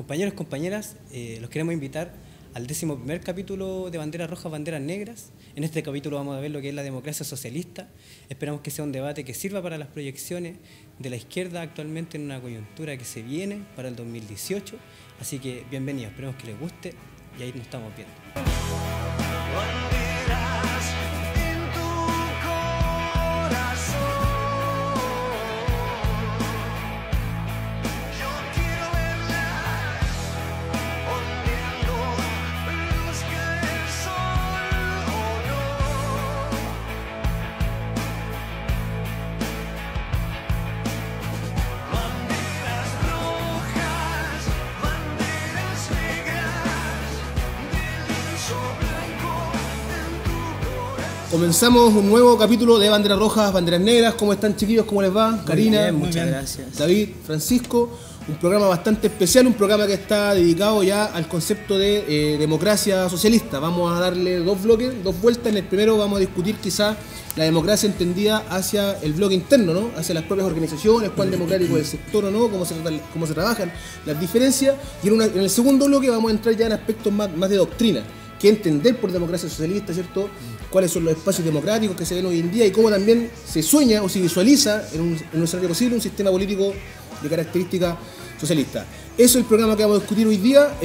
Compañeros, compañeras, los queremos invitar al 11º capítulo de Banderas Rojas, Banderas Negras. En este capítulo vamos a ver lo que es la democracia socialista. Esperamos que sea un debate que sirva para las proyecciones de la izquierda actualmente en una coyuntura que se viene para el 2018. Así que bienvenidos, esperemos que les guste y ahí nos estamos viendo. Comenzamos un nuevo capítulo de Banderas Rojas, Banderas Negras. ¿Cómo están, chiquillos? ¿Cómo les va? Karina, bien, muchas gracias. David, Francisco. Un programa bastante especial, un programa que está dedicado ya al concepto de democracia socialista. Vamos a darle dos bloques, dos vueltas. En el primero vamos a discutir quizá la democracia entendida hacia el bloque interno, ¿no? Hacia las propias organizaciones, cuán democrático es el sector o no, cómo se trabajan las diferencias. Y en el segundo bloque vamos a entrar ya en aspectos más de doctrina. ¿Qué entender por democracia socialista, cierto? Cuáles son los espacios democráticos que se ven hoy en día y cómo también se sueña o se visualiza en un escenario posible un sistema político de característica socialista. Eso es el programa que vamos a discutir hoy día.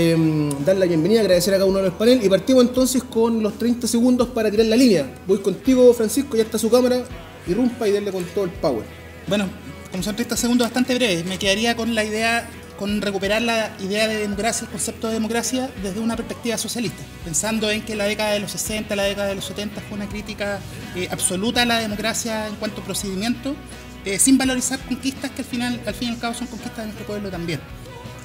Dar la bienvenida, agradecer a cada uno de los paneles y partimos entonces con los 30 segundos para tirar la línea. Voy contigo, Francisco, ya está su cámara, irrumpa y denle con todo el power. Bueno, como son 30 segundos bastante breves, me quedaría con la idea, con recuperar la idea de democracia, el concepto de democracia desde una perspectiva socialista, pensando en que la década de los 60, la década de los 70 fue una crítica absoluta a la democracia en cuanto a procedimiento, sin valorizar conquistas que al fin y al cabo son conquistas de nuestro pueblo también.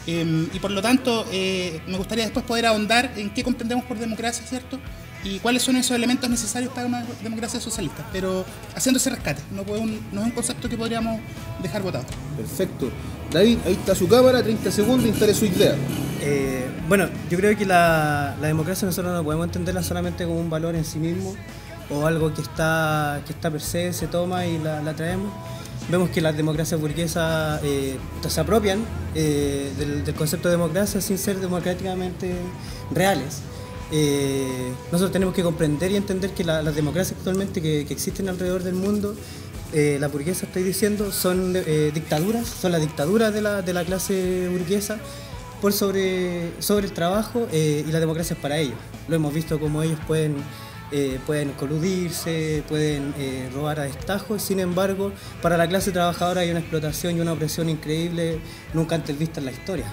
Y por lo tanto, me gustaría después poder ahondar en qué comprendemos por democracia, ¿cierto? Y cuáles son esos elementos necesarios para una democracia socialista, pero haciendo ese rescate, no es un concepto que podríamos dejar botado. Perfecto. David, ahí está su cámara, 30 segundos, instale su idea. Bueno, yo creo que la democracia nosotros no podemos entenderla solamente como un valor en sí mismo o algo que está per se, se toma y la traemos. Vemos que las democracias burguesas se apropian del concepto de democracia sin ser democráticamente reales. Nosotros tenemos que comprender y entender que las democracias actualmente que existen alrededor del mundo, la burguesa estoy diciendo, son dictaduras, son las dictaduras de la clase burguesa por sobre el trabajo y la democracia es para ellos. Lo hemos visto como ellos pueden coludirse, pueden robar a destajo. Sin embargo, para la clase trabajadora hay una explotación y una opresión increíble, nunca antes vista en la historia.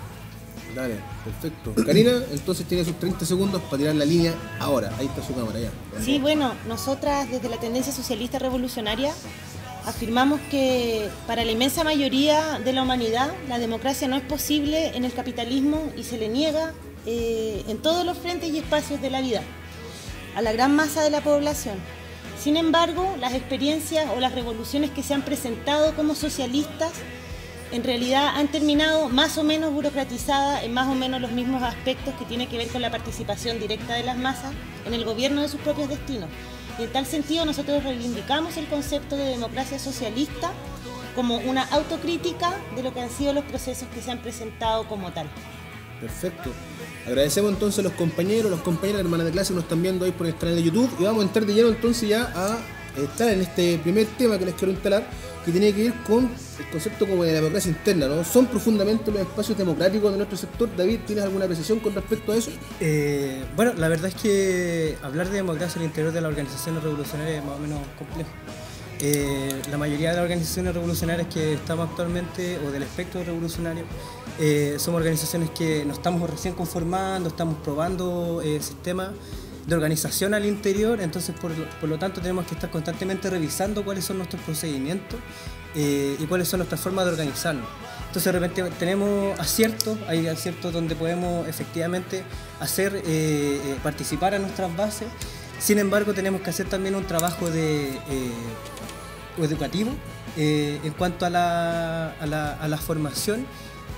Dale, perfecto. Karina, entonces tiene sus 30 segundos para tirar la línea ahora. Ahí está su cámara ya. Sí, bueno, nosotras desde la tendencia socialista revolucionaria afirmamos que para la inmensa mayoría de la humanidad la democracia no es posible en el capitalismo y se le niega en todos los frentes y espacios de la vida a la gran masa de la población. Sin embargo, las experiencias o las revoluciones que se han presentado como socialistas en realidad han terminado más o menos burocratizadas en más o menos los mismos aspectos que tienen que ver con la participación directa de las masas en el gobierno de sus propios destinos. Y en tal sentido nosotros reivindicamos el concepto de democracia socialista como una autocrítica de lo que han sido los procesos que se han presentado como tal. Perfecto. Agradecemos entonces a los compañeros, las compañeras, hermanas de clase que nos están viendo ahí por el canal de YouTube y vamos a entrar de lleno entonces ya a estar en este primer tema que les quiero instalar, que tiene que ver con el concepto como de democracia interna, ¿no? ¿Son profundamente los espacios democráticos de nuestro sector? David, ¿tienes alguna apreciación con respecto a eso? Bueno, la verdad es que hablar de democracia al interior de las organizaciones revolucionarias es más o menos complejo. La mayoría de las organizaciones revolucionarias que estamos actualmente, o del espectro revolucionario, somos organizaciones que nos estamos recién conformando, estamos probando sistemas de organización al interior, entonces por lo tanto tenemos que estar constantemente revisando cuáles son nuestros procedimientos y cuáles son nuestras formas de organizarnos. Entonces de repente tenemos aciertos, hay aciertos donde podemos efectivamente hacer participar a nuestras bases. Sin embargo, tenemos que hacer también un trabajo educativo en cuanto a la formación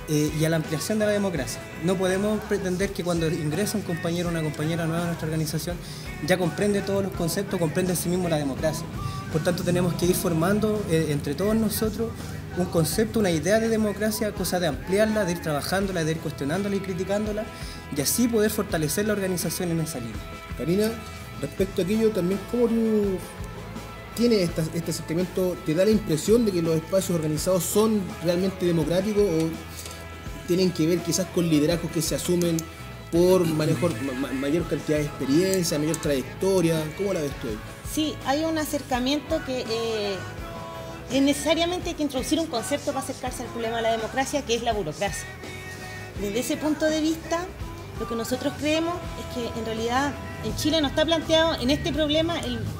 y a la ampliación de la democracia. No podemos pretender que cuando ingresa un compañero o una compañera nueva a nuestra organización ya comprende todos los conceptos, comprende en sí mismo la democracia. Por tanto, tenemos que ir formando entre todos nosotros un concepto, una idea de democracia, cosa de ampliarla, de ir trabajándola, de ir cuestionándola y criticándola, y así poder fortalecer la organización en esa línea. Karina, respecto a aquello, también, ¿cómo tú tienes este acercamiento? ¿Te da la impresión de que los espacios organizados son realmente democráticos o tienen que ver quizás con liderazgos que se asumen por mayor cantidad de experiencia, mayor trayectoria? ¿Cómo la ves tú ahí? Sí, hay un acercamiento que necesariamente hay que introducir un concepto para acercarse al problema de la democracia, que es la burocracia. Desde ese punto de vista, lo que nosotros creemos es que en realidad en Chile no está planteado en este problema,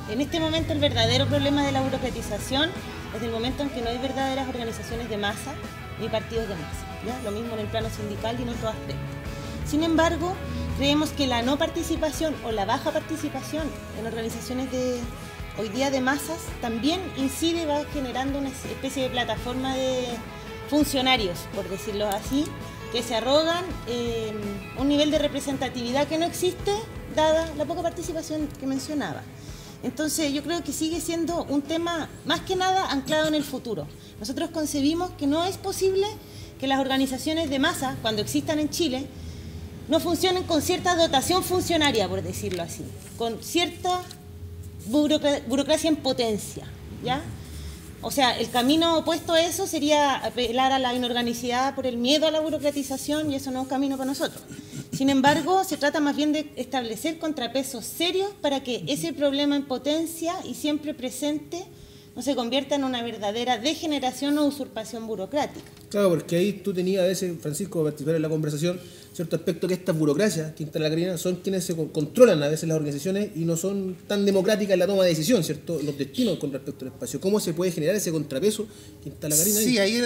en este momento el verdadero problema de la burocratización, desde el momento en que no hay verdaderas organizaciones de masa ni partidos de masa, ¿ya? Lo mismo en el plano sindical y en otros aspectos. Sin embargo, creemos que la no participación o la baja participación en organizaciones de hoy día de masas también incide, va generando una especie de plataforma de funcionarios, por decirlo así, que se arrogan un nivel de representatividad que no existe, dada la poca participación que mencionaba. Entonces yo creo que sigue siendo un tema más que nada anclado en el futuro. Nosotros concebimos que no es posible que las organizaciones de masa, cuando existan en Chile, no funcionen con cierta dotación funcionaria, por decirlo así, con cierta burocracia en potencia, ¿ya? O sea, el camino opuesto a eso sería apelar a la inorganicidad por el miedo a la burocratización, y eso no es un camino para nosotros. Sin embargo, se trata más bien de establecer contrapesos serios para que ese problema en potencia y siempre presente no se convierta en una verdadera degeneración o usurpación burocrática. Claro, porque ahí tú tenías a veces, Francisco, participar en la conversación, cierto aspecto que estas burocracias que instala la Karina son quienes se controlan a veces las organizaciones y no son tan democráticas en la toma de decisión, ¿cierto? Los destinos con respecto al espacio. ¿Cómo se puede generar ese contrapeso que instala Karina ahí? Sí, hay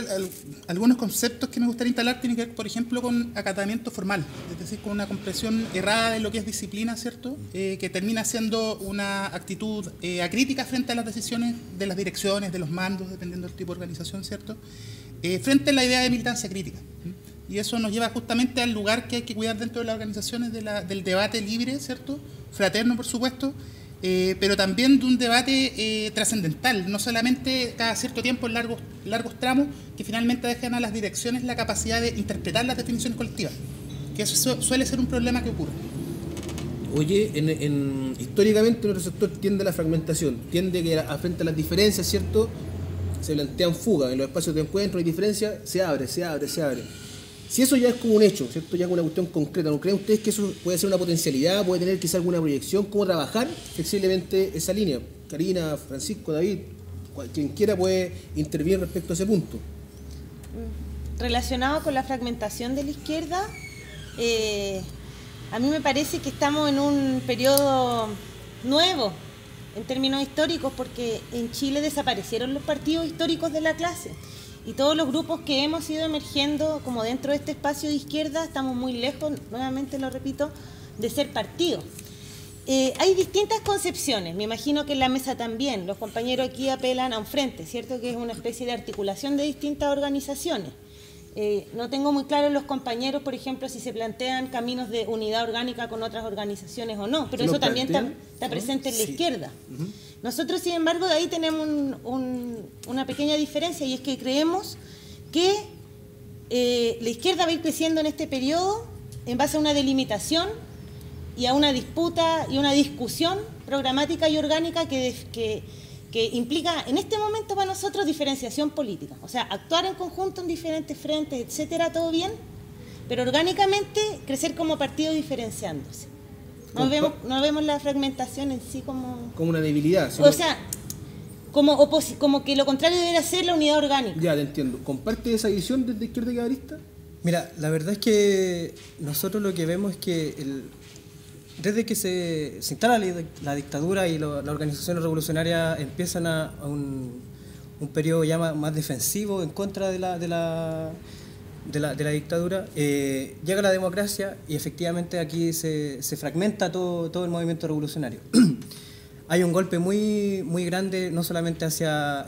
algunos conceptos que me gustaría instalar tienen que ver, por ejemplo, con acatamiento formal, es decir, con una comprensión errada de lo que es disciplina, ¿cierto? Que termina siendo una actitud acrítica frente a las decisiones de las direcciones, de los mandos, dependiendo del tipo de organización, ¿cierto? Frente a la idea de militancia crítica. Y eso nos lleva justamente al lugar que hay que cuidar dentro de las organizaciones del debate libre, ¿cierto? Fraterno, por supuesto, pero también de un debate trascendental, no solamente cada cierto tiempo en largos tramos que finalmente dejan a las direcciones la capacidad de interpretar las definiciones colectivas, que eso suele ser un problema que ocurre. Oye, históricamente nuestro sector tiende a la fragmentación, tiende que frente a las diferencias, ¿cierto? Se plantean fugas, en los espacios de encuentro hay diferencias, se abre. Si eso ya es como un hecho, ¿cierto? Ya es una cuestión concreta, ¿no creen ustedes que eso puede ser una potencialidad, puede tener quizá alguna proyección? ¿Cómo trabajar flexiblemente esa línea? Karina, Francisco, David, quien quiera puede intervenir respecto a ese punto. Relacionado con la fragmentación de la izquierda, a mí me parece que estamos en un periodo nuevo en términos históricos, porque en Chile desaparecieron los partidos históricos de la clase y todos los grupos que hemos ido emergiendo como dentro de este espacio de izquierda estamos muy lejos, nuevamente lo repito, de ser partidos. Hay distintas concepciones, me imagino que en la mesa también, los compañeros aquí apelan a un frente, ¿cierto? Que es una especie de articulación de distintas organizaciones. No tengo muy claro los compañeros, por ejemplo, si se plantean caminos de unidad orgánica con otras organizaciones o no, pero eso también está presente en la izquierda. Nosotros, sin embargo, de ahí tenemos una pequeña diferencia, y es que creemos que la izquierda va a ir creciendo en este periodo en base a una delimitación y a una disputa y una discusión programática y orgánica que implica en este momento para nosotros diferenciación política, o sea, actuar en conjunto en diferentes frentes, etcétera, todo bien, pero orgánicamente crecer como partido diferenciándose. No vemos la fragmentación en sí como una debilidad. O sea, como que lo contrario debería ser la unidad orgánica. Ya, te entiendo. ¿Comparte esa visión desde Izquierda Guevarista? Mira, la verdad es que nosotros lo que vemos es que desde que se instala la dictadura y las organizaciones revolucionarias empiezan a un periodo ya más defensivo en contra de la dictadura, llega la democracia y efectivamente aquí se fragmenta todo el movimiento revolucionario. Hay un golpe muy grande no solamente hacia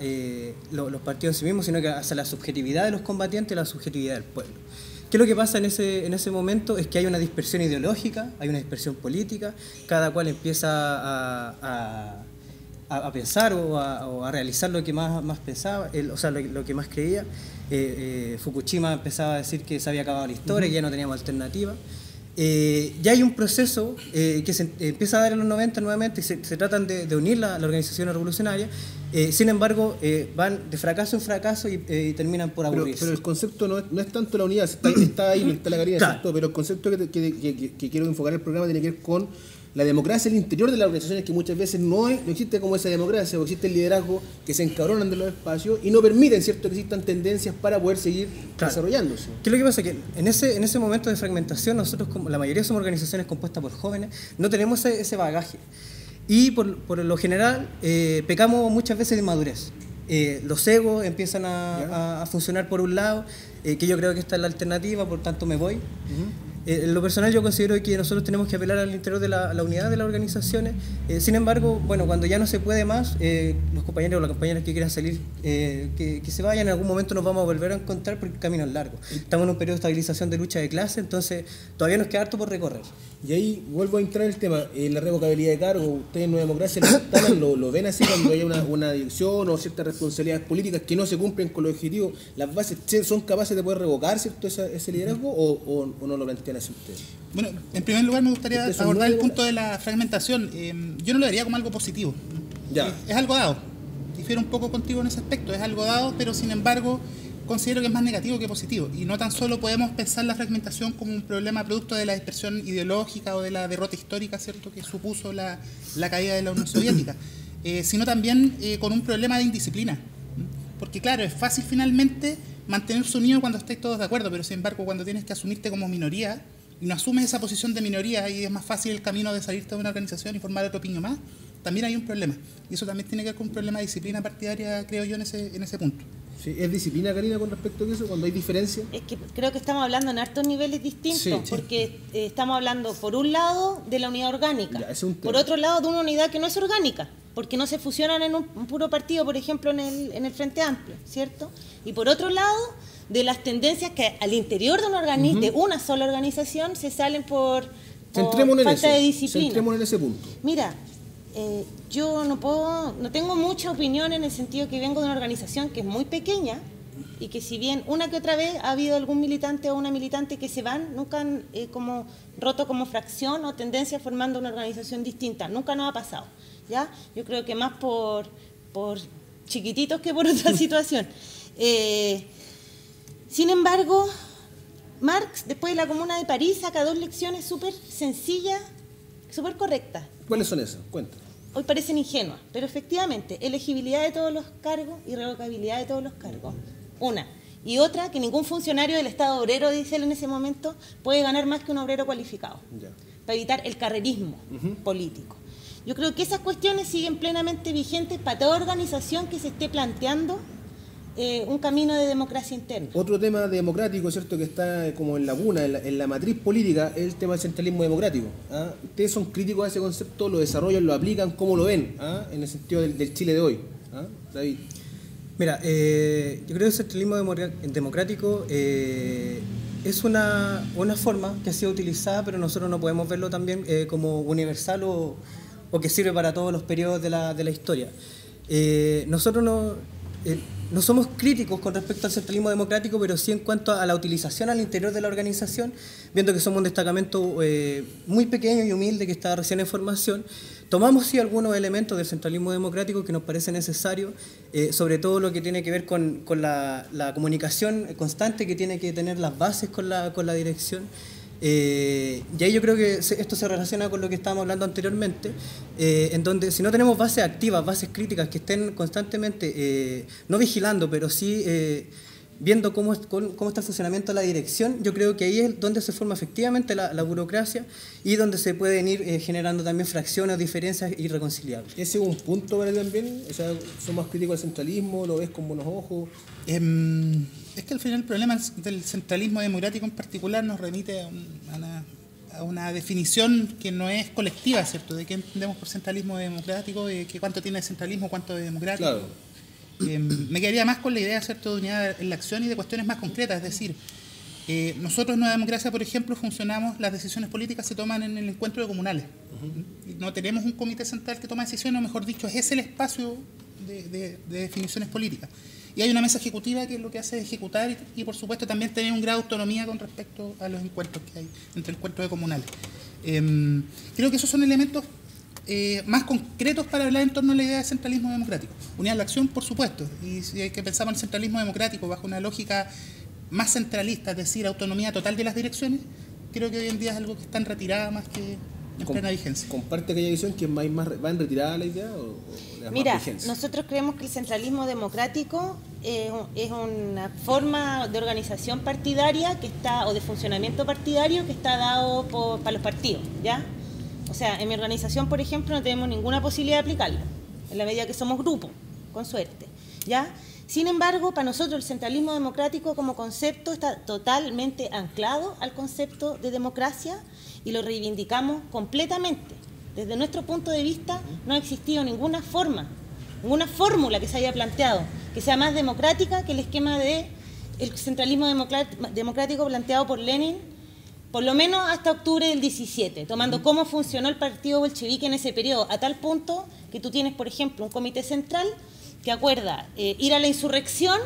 los partidos en sí mismos, sino que hacia la subjetividad de los combatientes y la subjetividad del pueblo. ¿Qué es lo que pasa en ese momento? Es que hay una dispersión ideológica, hay una dispersión política, cada cual empieza a a pensar o a realizar lo que más pensaba, o sea, lo que más creía. Fukushima empezaba a decir que se había acabado la historia, que ya no teníamos alternativa. Ya hay un proceso que se empieza a dar en los 90 nuevamente y se tratan de unir las organizaciones revolucionarias. Sin embargo, van de fracaso en fracaso y terminan por aburrirse. Pero el concepto no es tanto la unidad, está ahí, está la Karina, claro. ¿cierto? Pero el concepto que quiero enfocar el programa tiene que ver con la democracia al interior de las organizaciones, que muchas veces no existe como esa democracia, o existe el liderazgo que se encabronan de los espacios y no permiten, ¿cierto?, que existan tendencias para poder seguir desarrollándose. ¿Qué es lo que pasa? Que en ese momento de fragmentación, nosotros, como la mayoría somos organizaciones compuestas por jóvenes, no tenemos ese bagaje. Y por lo general, pecamos muchas veces de inmadurez. Los egos empiezan a funcionar por un lado, que yo creo que esta es la alternativa, por tanto me voy. En lo personal yo considero que nosotros tenemos que apelar al interior de la unidad de las organizaciones. Sin embargo, bueno, cuando ya no se puede más, los compañeros o las compañeras que quieran salir, que se vayan. En algún momento nos vamos a volver a encontrar porque el camino es largo. Estamos en un periodo de estabilización de lucha de clase, entonces todavía nos queda harto por recorrer. Y ahí vuelvo a entrar en el tema, la revocabilidad de cargo. Ustedes en Nueva Democracia lo ven así cuando hay una dirección o ciertas responsabilidades políticas que no se cumplen con los objetivos. ¿Las bases son capaces de poder revocar, ¿cierto?, ese liderazgo o no lo plantean así ustedes? Bueno, en primer lugar me gustaría abordar el punto de la fragmentación. Yo no lo vería como algo positivo. Ya. Es algo dado. Difiero un poco contigo en ese aspecto. Es algo dado, pero sin embargo considero que es más negativo que positivo. Y no tan solo podemos pensar la fragmentación como un problema producto de la dispersión ideológica o de la derrota histórica, ¿cierto?, que supuso la caída de la Unión Soviética, sino también con un problema de indisciplina. Porque claro, es fácil finalmente mantenerse unido cuando estáis todos de acuerdo, pero sin embargo cuando tienes que asumirte como minoría y no asumes esa posición de minoría y es más fácil el camino de salirte de una organización y formar otro piño más, también hay un problema. Y eso también tiene que ver con un problema de disciplina partidaria, creo yo, en ese punto. Sí, ¿es disciplina, Karina, con respecto a eso, cuando hay diferencia? Es que creo que estamos hablando en hartos niveles distintos, Sí. porque estamos hablando, por un lado, de la unidad orgánica, Ya, ese es un tema. por otro lado, de una unidad que no es orgánica, porque no se fusionan en un puro partido, por ejemplo, en el Frente Amplio, ¿cierto? Y por otro lado, de las tendencias que al interior de de una sola organización se salen por falta de disciplina. Centrémonos en ese punto. Mira, yo no tengo mucha opinión en el sentido que vengo de una organización que es muy pequeña y que si bien una que otra vez ha habido algún militante o una militante que se van, nunca han como roto como fracción o tendencia formando una organización distinta, nunca nos ha pasado, ¿ya? Yo creo que más por chiquititos que por otra situación. Sin embargo, Marx, después de la Comuna de París, saca dos lecciones súper sencillas, súper correctas. ¿Cuáles son esas? Cuenta. Hoy parecen ingenuas, pero efectivamente, elegibilidad de todos los cargos y revocabilidad de todos los cargos. Una. Y otra, que ningún funcionario del Estado obrero, dice él en ese momento, puede ganar más que un obrero cualificado. Ya. Para evitar el carrerismo político. Yo creo que esas cuestiones siguen plenamente vigentes para toda organización que se esté planteando un camino de democracia interna. Otro tema democrático, ¿cierto?, que está como en la cuna, en la matriz política, es el tema del centralismo democrático. ¿Ah? ¿Ustedes son críticos a ese concepto? ¿Lo desarrollan, lo aplican? ¿Cómo lo ven? ¿Ah? En el sentido del Chile de hoy. ¿Ah? David. Mira, yo creo que el centralismo democrático es una forma que ha sido utilizada, pero nosotros no podemos verlo también como universal o que sirve para todos los periodos de la historia. Nosotros no somos críticos con respecto al centralismo democrático, pero sí en cuanto a la utilización al interior de la organización, viendo que somos un destacamento muy pequeño y humilde que está recién en formación. Tomamos sí algunos elementos del centralismo democrático que nos parece necesario, sobre todo lo que tiene que ver con la comunicación constante que tiene que tener las bases con la dirección. Y ahí yo creo que esto se relaciona con lo que estábamos hablando anteriormente, en donde si no tenemos bases activas, bases críticas que estén constantemente, no vigilando, pero sí viendo cómo está el funcionamiento de la dirección, yo creo que ahí es donde se forma efectivamente la burocracia y donde se pueden ir generando también fracciones, diferencias irreconciliables. ¿Ese es un punto para ti también? O sea, ¿son más críticos al centralismo? ¿Lo ves con buenos ojos? Es que al final el problema del centralismo democrático en particular nos remite a una definición que no es colectiva, ¿cierto? De qué entendemos por centralismo democrático, de cuánto tiene de centralismo, cuánto de democrático. Claro. Me quedaría más con la idea, ¿cierto?, de unidad en la acción y de cuestiones más concretas, es decir, nosotros en Nueva Democracia, por ejemplo, funcionamos, las decisiones políticas se toman en el encuentro de comunales. No tenemos un comité central que toma decisiones, o mejor dicho, es el espacio de definiciones políticas. Y hay una mesa ejecutiva que lo que hace es ejecutar y por supuesto, también tener un grado de autonomía con respecto a los encuentros que hay entre encuentros de comunales. Creo que esos son elementos más concretos para hablar en torno a la idea de centralismo democrático. Unidad a la acción, por supuesto, y si hay que pensar en el centralismo democrático bajo una lógica más centralista, es decir, autonomía total de las direcciones, creo que hoy en día es algo que está en retirada más que en plena vigencia. ¿Comparte aquella visión que va en retirada la idea o Mira, más vigencia? nosotros creemos que el centralismo democrático es una forma de organización partidaria que está, o de funcionamiento partidario que está dado para los partidos, ¿ya? O sea, en mi organización, por ejemplo, no tenemos ninguna posibilidad de aplicarlo, en la medida que somos grupo, con suerte, ¿ya? Sin embargo, para nosotros el centralismo democrático como concepto está totalmente anclado al concepto de democracia y lo reivindicamos completamente. Desde nuestro punto de vista no ha existido ninguna fórmula que se haya planteado que sea más democrática que el esquema del centralismo democrático planteado por Lenin, por lo menos hasta octubre del 17, tomando cómo funcionó el partido bolchevique en ese periodo, a tal punto que tú tienes, por ejemplo, un comité central que acuerda ir a la insurrección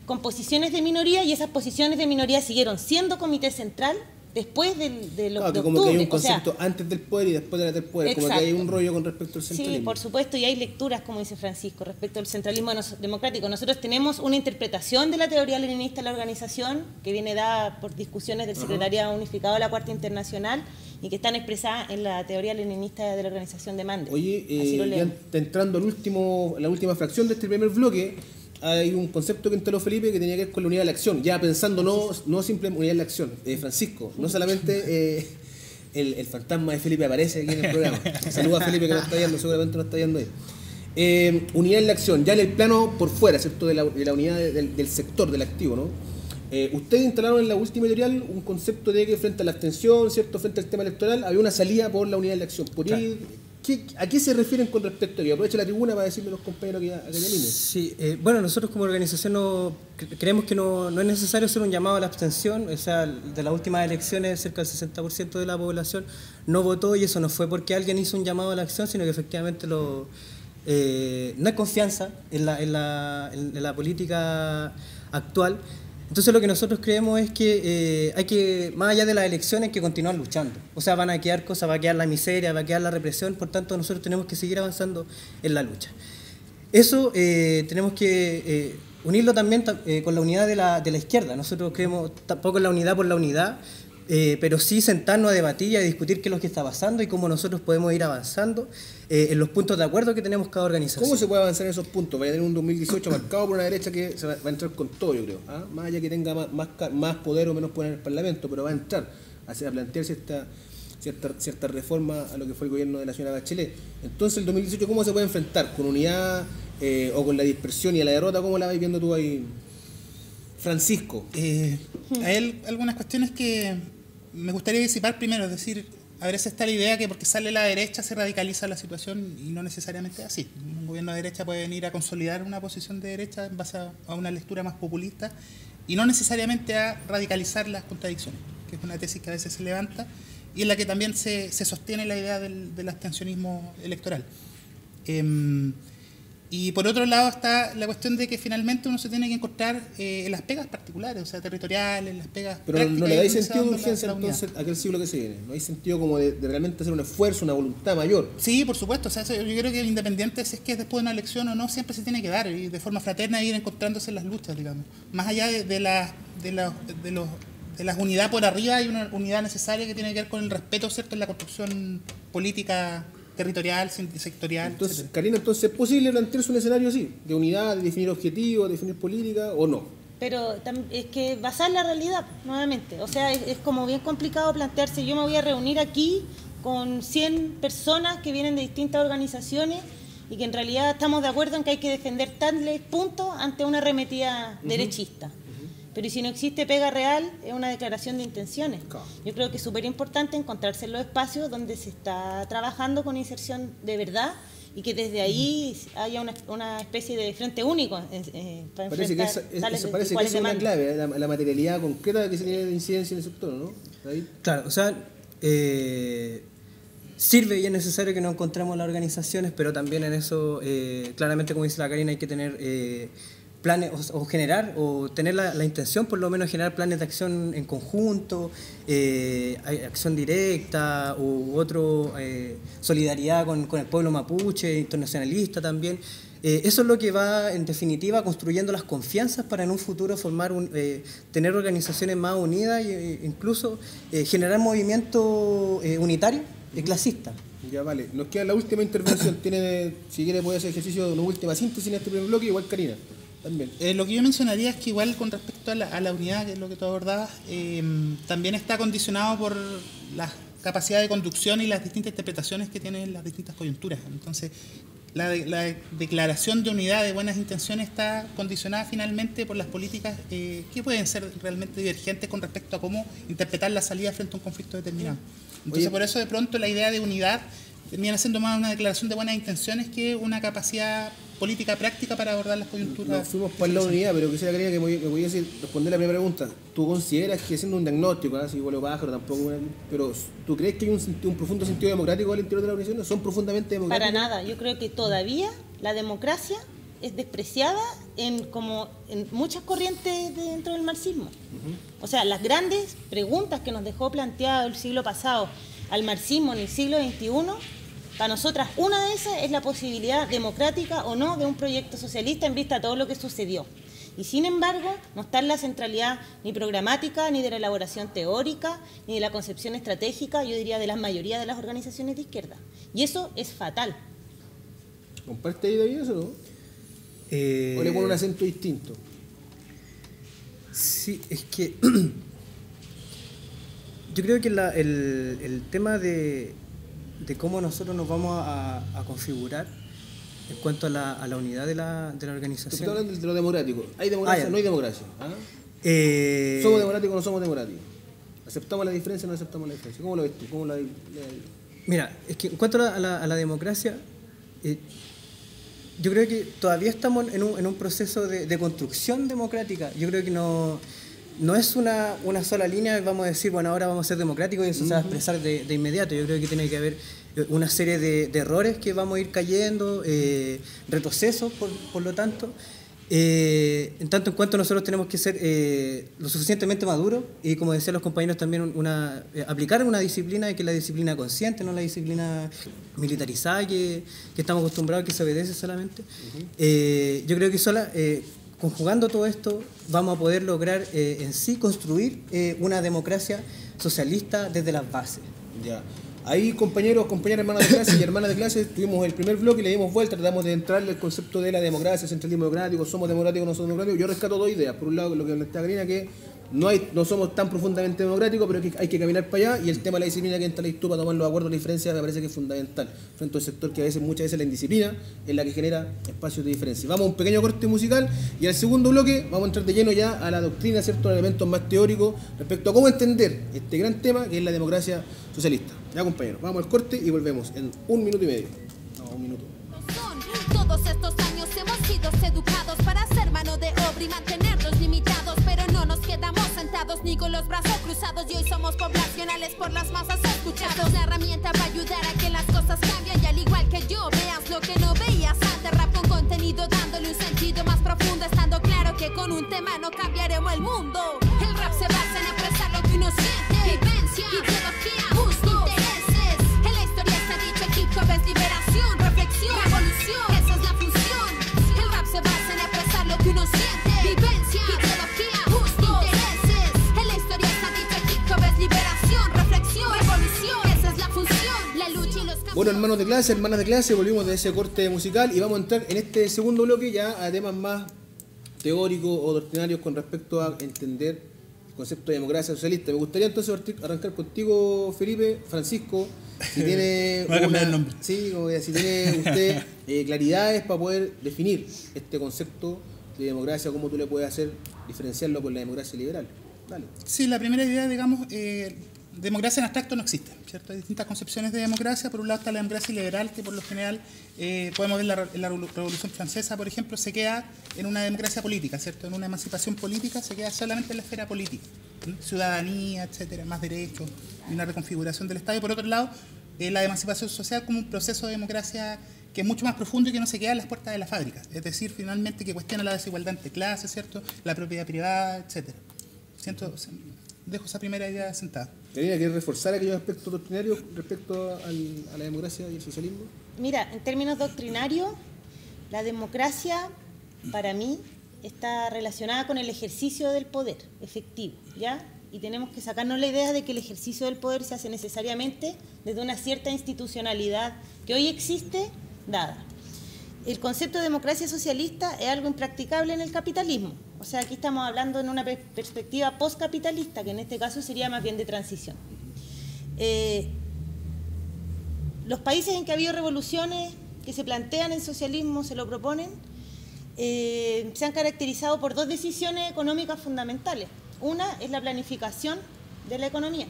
con posiciones de minoría, y esas posiciones de minoría siguieron siendo comité central después de lo de como octubre. que hay un concepto antes del poder y después del poder, exacto. como que hay un rollo con respecto al centralismo. Sí, por supuesto, y hay lecturas, como dice Francisco, respecto al centralismo democrático. Nosotros tenemos una interpretación de la teoría leninista de la organización que viene dada por discusiones del Secretariado Unificado de la Cuarta Internacional y que están expresadas en la teoría leninista de la organización de Mandel. Oye, Así lo ya leo. entrando la última fracción de este primer bloque, hay un concepto que instaló Felipe que tenía que ver con la unidad de la acción, ya pensando no simplemente unidad de la acción. Francisco, no solamente el fantasma de Felipe aparece aquí en el programa. Saluda a Felipe que nos está viendo, seguramente nos está viendo ahí. Unidad en la acción, ya en el plano por fuera, ¿cierto? De la unidad del sector, del activo, ¿no? Ustedes instalaron en la última editorial un concepto de que frente a la abstención, ¿cierto? Frente al tema electoral, había una salida por la unidad de la acción. ¿A qué se refieren con respecto a ello? Aprovecho la tribuna para decirle a los compañeros que hay líneas. Sí, bueno, nosotros como organización creemos que no es necesario hacer un llamado a la abstención. O sea, de las últimas elecciones cerca del 60% de la población no votó, y eso no fue porque alguien hizo un llamado a la acción, sino que efectivamente no hay confianza en la política actual. Entonces lo que nosotros creemos es que hay que, más allá de las elecciones, hay que continuar luchando. O sea, van a quedar cosas, va a quedar la miseria, va a quedar la represión, por tanto nosotros tenemos que seguir avanzando en la lucha. Eso tenemos que unirlo también con la unidad de la izquierda. Nosotros creemos tampoco en la unidad por la unidad, pero sí sentarnos a debatir y a discutir qué es lo que está pasando y cómo nosotros podemos ir avanzando en los puntos de acuerdo que tenemos cada organización. ¿Cómo se puede avanzar en esos puntos? Vaya a tener un 2018 marcado por una derecha que se va a entrar con todo, yo creo. ¿Ah? Más allá que tenga más poder o menos poder en el Parlamento, pero va a entrar a plantearse cierta reforma a lo que fue el gobierno de la señora Bachelet. Entonces, el 2018, ¿cómo se puede enfrentar? ¿Con unidad o con la dispersión y la derrota? ¿Cómo la vais viendo tú ahí, Francisco? Hay algunas cuestiones que me gustaría disipar primero, es decir, a veces está la idea que porque sale la derecha se radicaliza la situación, y no necesariamente es así. Un gobierno de derecha puede venir a consolidar una posición de derecha en base a una lectura más populista y no necesariamente a radicalizar las contradicciones, que es una tesis que a veces se levanta y en la que también se sostiene la idea del abstencionismo electoral. Y por otro lado está la cuestión de que finalmente uno se tiene que encontrar en las pegas particulares, o sea, territoriales, las pegas pero prácticas. no le dais sentido de urgencia entonces a aquel siglo que se viene. No hay sentido como de realmente hacer un esfuerzo, una voluntad mayor. Sí, por supuesto. O sea, yo creo que independiente si es que es después de una elección o no, siempre se tiene que dar y de forma fraterna ir encontrándose en las luchas, digamos. Más allá de las unidades por arriba, hay una unidad necesaria que tiene que ver con el respeto, ¿cierto?, en la construcción política territorial, sectorial. Entonces, etcétera. Karina, ¿entonces es posible plantearse un escenario así? ¿De unidad, de definir objetivos, de definir política o no? Pero es que basar la realidad, nuevamente. O sea, es como bien complicado plantearse, yo me voy a reunir aquí con 100 personas que vienen de distintas organizaciones y que en realidad estamos de acuerdo en que hay que defender tales puntos ante una arremetida derechista. Pero y si no existe pega real, es una declaración de intenciones. Yo creo que es súper importante encontrarse en los espacios donde se está trabajando con inserción de verdad y que desde ahí haya una especie de frente único para Parece que enfrentar esa parece que es una clave, la materialidad concreta que se tiene de incidencia en el sector, ¿no? Ahí. Claro, o sea, Sirve y es necesario que nos encontremos las organizaciones, pero también en eso, claramente, como dice la Karina, hay que tener planes o generar, o tener la intención por lo menos de generar planes de acción en conjunto, acción directa u otro, solidaridad con el pueblo mapuche, internacionalista también. Eso es lo que va, en definitiva, construyendo las confianzas para en un futuro formar tener organizaciones más unidas e incluso generar movimientos unitarios y clasistas. Ya, vale. Nos queda la última intervención. Tiene, si quiere puede hacer ejercicio de una última síntesis en este primer bloque, igual Karina. También. Lo que yo mencionaría es que igual con respecto a la unidad, que es lo que tú abordabas, también está condicionado por la capacidad de conducción y las distintas interpretaciones que tienen las distintas coyunturas. Entonces, la declaración de unidad de buenas intenciones está condicionada finalmente por las políticas que pueden ser realmente divergentes con respecto a cómo interpretar la salida frente a un conflicto determinado. Entonces, por eso de pronto la idea de unidad termina siendo más una declaración de buenas intenciones que una capacidad política práctica para abordar las coyunturas. Nos fuimos para la unidad, pero quisiera Karina que me pudiese responder la primera pregunta. ¿Tú consideras que siendo un diagnóstico, así vuelo pájaro, tampoco, pero tú crees que hay un profundo sentido democrático al interior de la organización? ¿Son profundamente democráticos? Para nada, yo creo que todavía la democracia es despreciada en muchas corrientes dentro del marxismo. O sea, las grandes preguntas que nos dejó planteado el siglo pasado al marxismo en el siglo XXI, para nosotras una de esas es la posibilidad democrática o no de un proyecto socialista en vista de todo lo que sucedió. Y sin embargo, no está en la centralidad ni programática, ni de la elaboración teórica, ni de la concepción estratégica, yo diría de la mayoría de las organizaciones de izquierda. Y eso es fatal. ¿Comparte ahí eso, no? ¿O le pone un acento distinto? Sí, es que yo creo que el tema de cómo nosotros nos vamos a configurar en cuanto a la unidad de la organización. Estoy hablando de lo democrático. ¿Hay democracia? No hay democracia. ¿Ah? ¿Somos democráticos o no somos democráticos? ¿Aceptamos la diferencia o no aceptamos la diferencia? ¿Cómo lo ves tú? Mira, es que en cuanto a la democracia, yo creo que todavía estamos en un proceso de construcción democrática. Yo creo que no es una sola línea, vamos a decir, bueno, ahora vamos a ser democráticos y eso se va a expresar de inmediato. Yo creo que tiene que haber una serie de errores que vamos a ir cayendo, retrocesos, por lo tanto. En tanto en cuanto nosotros tenemos que ser lo suficientemente maduros y, como decían los compañeros, también aplicar una disciplina que es la disciplina consciente, no la disciplina militarizada que estamos acostumbrados a que se obedece solamente. Yo creo que conjugando todo esto vamos a poder lograr en sí construir una democracia socialista desde las bases. Ya. Ahí, compañeros, compañeras, hermanas de clase y hermanas de clase, tuvimos el primer bloque y le dimos vuelta, tratamos de entrarle el concepto de la democracia, centralismo democrático, somos democráticos o no somos democráticos. Yo rescato dos ideas. Por un lado, lo que nos está Karina, que no somos tan profundamente democráticos, pero que hay que caminar para allá, y el tema de la disciplina que entra la ISTU para tomar los acuerdos de diferencia me parece que es fundamental frente a un sector que muchas veces la indisciplina es la que genera espacios de diferencia. Vamos a un pequeño corte musical y al segundo bloque vamos a entrar de lleno ya a la doctrina, ciertos elementos más teóricos respecto a cómo entender este gran tema que es la democracia socialista. Ya, compañeros, vamos al corte y volvemos en 1 minuto y medio. No, 1 minuto. Todos estos años hemos sido educados para ser mano de obra y mantenerlos limitados, pero no nos quedamos sentados ni con los brazos cruzados, y hoy somos poblacionales por las masas escuchados. La herramienta para ayudar a que las cosas cambien, y al igual que yo veas lo que no veías antes. Rap con contenido dándole un sentido más profundo, estando claro que con un tema no cambiaremos el mundo. El rap se basa en expresar lo que uno siente, vivencia, ideología, gusto, intereses. En la historia está dicho que hip hop es liberación, reflexión, revolución. Esa es la función. El rap se basa en expresar lo que uno siente, vivencia, ideología, gusto, intereses. En la historia está dicho que hip hop es liberación, reflexión, revolución. Esa es la función. La lucha y los cambios. Bueno, hermanos de clase, hermanas de clase, volvimos de ese corte musical y vamos a entrar en este segundo bloque ya a temas más teóricos o doctrinarios con respecto a entender el concepto de democracia socialista. Me gustaría entonces arrancar contigo, Felipe, Francisco, si tiene voy a cambiar el nombre. Sí, como que si tiene usted claridades para poder definir este concepto de democracia, cómo tú le puedes hacer diferenciarlo con la democracia liberal. Dale. Sí, la primera idea, digamos, democracia en abstracto no existe, ¿cierto? Hay distintas concepciones de democracia. Por un lado está la democracia liberal, que por lo general podemos ver en la Revolución Francesa, por ejemplo, se queda en una democracia política, ¿cierto? En una emancipación política se queda solamente en la esfera política. ciudadanía, etcétera, más derechos y una reconfiguración del Estado. Y por otro lado, la emancipación social como un proceso de democracia que es mucho más profundo y que no se queda en las puertas de las fábricas. Es decir, finalmente que cuestiona la desigualdad entre clases, ¿cierto? La propiedad privada, etcétera. Dejo esa primera idea sentada. Karina, ¿quieres reforzar aquellos aspectos doctrinarios respecto a la democracia y el socialismo? Mira, en términos doctrinarios, la democracia, para mí, está relacionada con el ejercicio del poder efectivo, ¿ya? Y tenemos que sacarnos la idea de que el ejercicio del poder se hace necesariamente desde una cierta institucionalidad que hoy existe dada. El concepto de democracia socialista es algo impracticable en el capitalismo. O sea, aquí estamos hablando en una perspectiva postcapitalista, que en este caso sería más bien de transición. Los países en que ha habido revoluciones que se plantean el socialismo, se lo proponen, se han caracterizado por dos decisiones económicas fundamentales. Una es la planificación de la economía.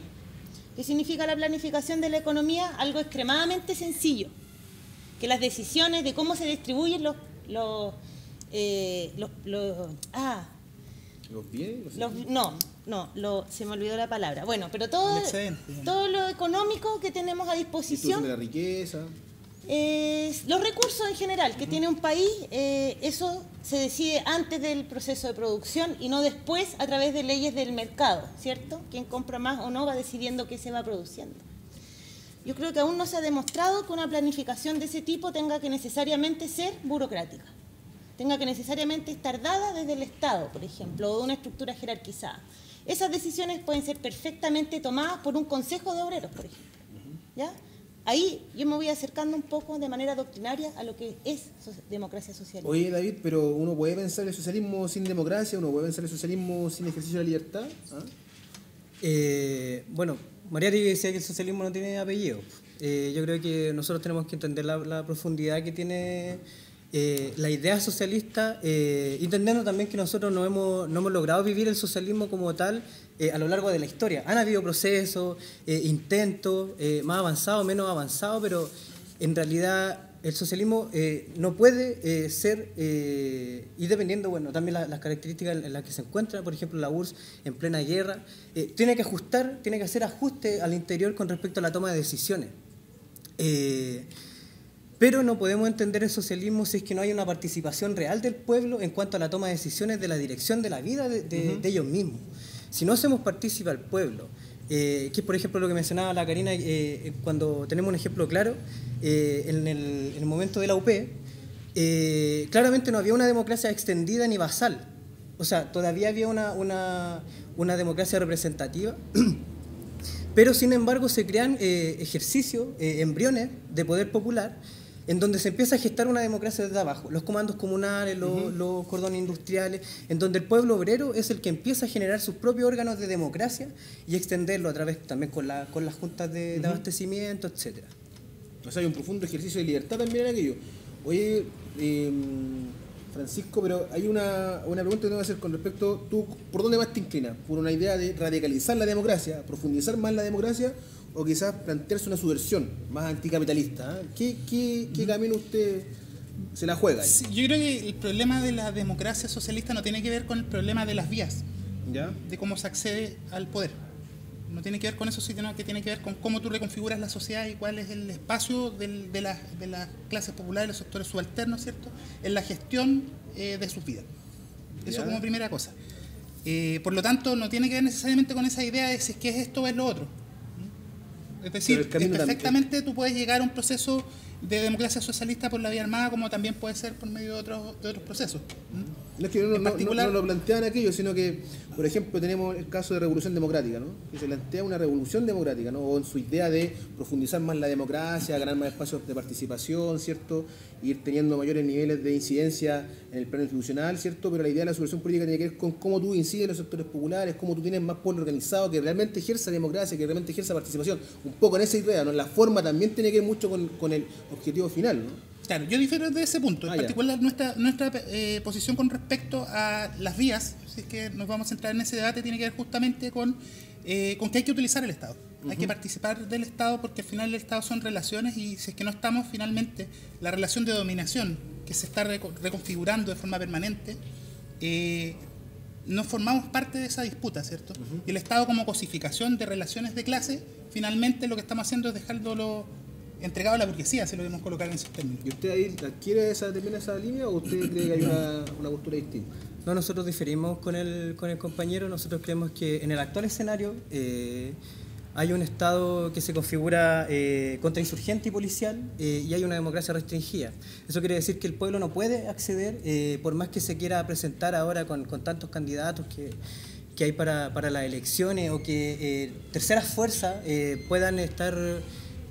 ¿Qué significa la planificación de la economía? Algo extremadamente sencillo, que las decisiones de cómo se distribuyen los bienes. Se me olvidó la palabra. Bueno, pero todo lo económico que tenemos a disposición, de la riqueza, los recursos en general que tiene un país, eso se decide antes del proceso de producción y no después a través de leyes del mercado, ¿cierto? Quien compra más o no va decidiendo qué se va produciendo. Yo creo que aún no se ha demostrado que una planificación de ese tipo tenga que necesariamente ser burocrática, tenga que necesariamente estar dada desde el Estado, por ejemplo, o de una estructura jerarquizada. Esas decisiones pueden ser perfectamente tomadas por un consejo de obreros, por ejemplo, ¿ya? Ahí yo me voy acercando un poco de manera doctrinaria a lo que es democracia socialista. Oye, David, pero ¿uno puede pensar el socialismo sin democracia? ¿Uno puede pensar el socialismo sin ejercicio de la libertad? Bueno, Mariátegui decía que el socialismo no tiene apellido. Yo creo que nosotros tenemos que entender la profundidad que tiene la idea socialista, entendiendo también que nosotros no hemos logrado vivir el socialismo como tal a lo largo de la historia. Han habido procesos, intentos, más avanzados, menos avanzados, pero en realidad el socialismo no puede ser, y dependiendo, bueno, también las características en las que se encuentra, por ejemplo, la URSS en plena guerra, tiene que hacer ajustes al interior con respecto a la toma de decisiones. Pero no podemos entender el socialismo si es que no hay una participación real del pueblo en cuanto a la toma de decisiones de la dirección de la vida de ellos mismos. Si no hacemos partícipe al pueblo, que es por ejemplo lo que mencionaba la Karina, cuando tenemos un ejemplo claro, en el momento de la UP, claramente no había una democracia extendida ni basal. O sea, todavía había una democracia representativa, pero sin embargo se crean ejercicios, embriones de poder popular, en donde se empieza a gestar una democracia desde abajo, los comandos comunales, los cordones industriales, en donde el pueblo obrero es el que empieza a generar sus propios órganos de democracia y extenderlo a través también con las juntas de abastecimiento, etcétera. O sea, hay un profundo ejercicio de libertad también en aquello. Oye, Francisco, pero hay una pregunta que te voy a hacer con respecto, ¿tú por dónde más te inclinas? ¿Por una idea de radicalizar la democracia, profundizar más la democracia, o quizás plantearse una subversión más anticapitalista? ¿Qué camino usted se la juega ahí? Sí, yo creo que el problema de la democracia socialista no tiene que ver con el problema de las vías, ¿ya?, de cómo se accede al poder. No tiene que ver con eso, sino que tiene que ver con cómo tú reconfiguras la sociedad y cuál es el espacio de las clases populares, los sectores subalternos, ¿cierto?, en la gestión de sus vidas. Eso como primera cosa. Por lo tanto, no tiene que ver necesariamente con esa idea de si es que es esto o es lo otro. Es decir, perfectamente tú puedes llegar a un proceso de democracia socialista por la vía armada, como también puede ser por medio de otros procesos. No es que no lo plantean aquello, sino que, por ejemplo, tenemos el caso de Revolución Democrática, ¿no?, que se plantea una revolución democrática, ¿no?, o en su idea de profundizar más la democracia, ganar más espacios de participación, ¿cierto?, ir teniendo mayores niveles de incidencia en el plano institucional, ¿cierto?, pero la idea de la subversión política tiene que ver con cómo tú incides en los sectores populares, cómo tú tienes más pueblo organizado que realmente ejerza democracia, que realmente ejerza participación, un poco en esa idea, ¿no? La forma también tiene que ver mucho con el objetivo final, ¿no? Claro, yo difiero de ese punto, en particular nuestra posición con respecto a las vías, si es que nos vamos a centrar en ese debate, tiene que ver justamente con que hay que utilizar el Estado. Hay que participar del Estado porque al final el Estado son relaciones y si es que no estamos, finalmente, la relación de dominación que se está reconfigurando de forma permanente no formamos parte de esa disputa, ¿cierto? Y el Estado, como cosificación de relaciones de clase, finalmente lo que estamos haciendo es dejándolo entregado a la burguesía, si lo queremos colocar en esos términos. ¿Y usted ahí adquiere también esa línea o usted cree que hay una postura distinta? No, nosotros diferimos con el compañero. Nosotros creemos que en el actual escenario hay un Estado que se configura contrainsurgente y policial, y hay una democracia restringida. Eso quiere decir que el pueblo no puede acceder, por más que se quiera presentar ahora con tantos candidatos que hay para las elecciones, o que terceras fuerzas puedan estar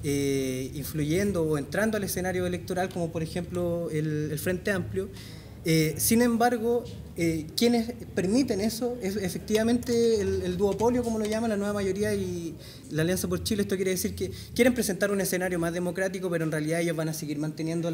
influyendo o entrando al escenario electoral, como por ejemplo el Frente Amplio. Sin embargo, quienes permiten eso es efectivamente el duopolio, como lo llaman la nueva mayoría y la Alianza por Chile. Esto quiere decir que quieren presentar un escenario más democrático, pero en realidad ellos van a seguir manteniendo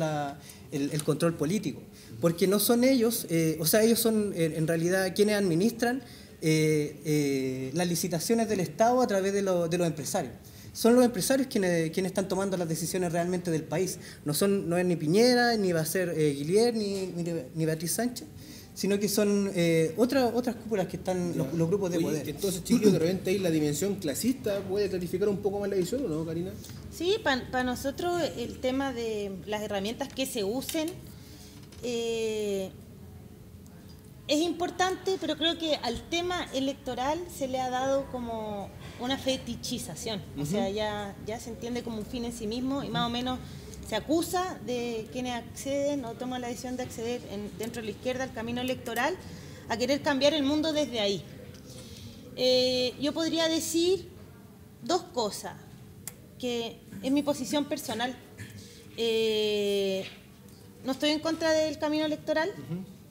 el control político, porque no son ellos, o sea, ellos son en realidad quienes administran las licitaciones del Estado a través de los empresarios. Son los empresarios quienes están tomando las decisiones realmente del país. No es ni Piñera, ni va a ser Guillier, ni Beatriz Sánchez, sino que son otras cúpulas que están los grupos de poder. Entonces, chiquillos, de repente ahí la dimensión clasista puede clarificar un poco más la visión, ¿o no, Karina? Sí, para nosotros el tema de las herramientas que se usen es importante, pero creo que al tema electoral se le ha dado como una fetichización. O sea, ya se entiende como un fin en sí mismo, y más o menos se acusa de quienes acceden o toman la decisión de acceder dentro de la izquierda al camino electoral a querer cambiar el mundo desde ahí. Yo podría decir dos cosas, que es mi posición personal. No estoy en contra del camino electoral,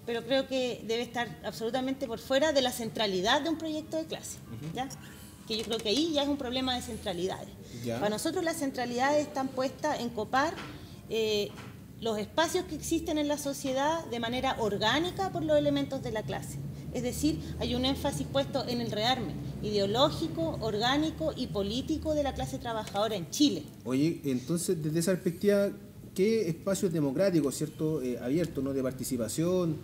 pero creo que debe estar absolutamente por fuera de la centralidad de un proyecto de clase, ¿ya? Que yo creo que ahí ya es un problema de centralidades. Ya. Para nosotros las centralidades están puestas en copar los espacios que existen en la sociedad de manera orgánica por los elementos de la clase. Es decir, hay un énfasis puesto en el rearme ideológico, orgánico y político de la clase trabajadora en Chile. Oye, entonces, desde esa perspectiva, ¿qué espacios democráticos, cierto, abiertos, ¿no?, de participación,